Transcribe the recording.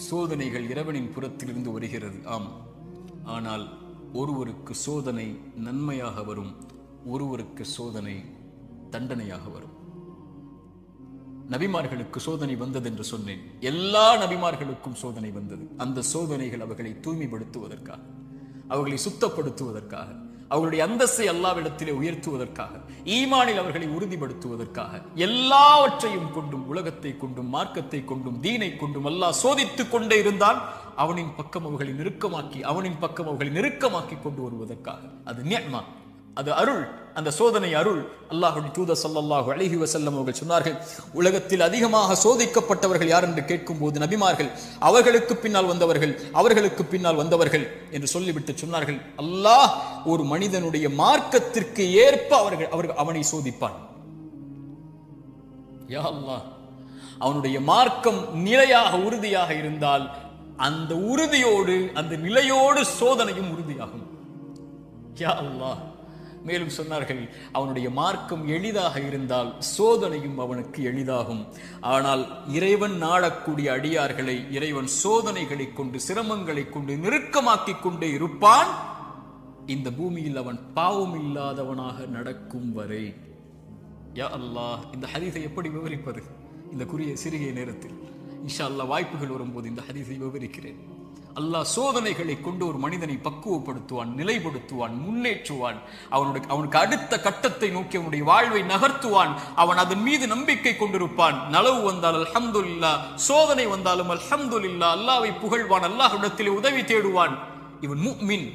சோதனைகள் இறைவனின் புறத்திலிருந்து வருகிறது. ஆம், ஆனால் ஒருவருக்கு சோதனை நன்மையாக வரும், ஒருவருக்கு சோதனை தண்டனையாக வரும். நபிமார்களுக்கு சோதனை வந்தது என்று சொன்னேன். எல்லா நபிமார்களுக்கும் சோதனை வந்தது. அந்த சோதனைகள் அவர்களை தூய்மைப்படுத்துவதற்காக, அவர்களை சுத்தப்படுத்துவதற்காக, அவர்களுடைய அந்தஸ்தை அல்லாஹ்விடத்திலே உயர்த்துவதற்காக, ஈமானில் அவர்களை உறுதிப்படுத்துவதற்காக, எல்லாவற்றையும் கொண்டும், உலகத்தை கொண்டும், மார்க்கத்தை கொண்டும், தீனை கொண்டும் அல்லாஹ் சோதித்துக் கொண்டே இருந்தால் அவனின் பக்கம் அவர்களை நெருக்கமாக்கி கொண்டு வருவதற்காக. அது நிஅமா, அது அருள். அந்த சோதனை அருள். அல்லாஹ்வுடைய தூதர் ஸல்லல்லாஹு அலைஹி வஸல்லம் அவர்கள் சொன்னார்கள், உலகத்தில் அதிகமாக சோதிக்கப்பட்டவர்கள் யார் என்று கேட்கும் போது நபிமார்கள், அவர்களுக்கு பின்னால் வந்தவர்கள் என்று சொல்லிவிட்டு சொன்னார்கள், அல்லாஹ் ஒரு மனிதனுடைய மார்க்கத்திற்கு ஏற்ப அவனை சோதிப்பான். யா அல்லாஹ், அவனுடைய மார்க்கம் நிலையாக உறுதியாக இருந்தால் அந்த உறுதியோடு, அந்த நிலையோடு சோதனையும் உறுதியாகும். யா அல்லாஹ். மேலும் சொன்னார்கள், அவனுடைய மார்க்கம் எளிதாக இருந்தால் சோதனையும் அவனுக்கு எளிதாகும். ஆனால் இறைவன் நாடக்கூடிய அடியார்களை இறைவன் சோதனைகளை கொண்டு, சிரமங்களை கொண்டு நெருக்கமாக்கி கொண்டே இருப்பான், இந்த பூமியில் அவன் பாவம் இல்லாதவனாக நடக்கும் வரை. யா அல்லாஹ், இந்த ஹதீஸை எப்படி விவரிப்பது இந்த சிறிய நேரத்தில்? இன்ஷா அல்லாஹ் வாய்ப்புகள் வரும்போது இந்த ஹதீஸை விவரிக்கிறேன். அல்லாஹ் சோதனைகளை கொண்டு ஒரு மனிதனை பக்குவப்படுத்துவான், நிலைப்படுத்துவான், முன்னேற்றுவான். அவனுக்கு அடுத்த கட்டத்தை நோக்கி அவனுடைய வாழ்வை நகர்த்துவான். அவன் அதன் மீது நம்பிக்கை கொண்டிருப்பான். நலவு வந்தால் அல்ஹம்துலில்லாஹ், சோதனை வந்தாலும் அல்ஹம்துலில்லாஹ், அல்லாஹ்வை புகழ்வான், அல்லாஹ்விடத்திலே உதவி தேடுவான். இவன் முஃமின்.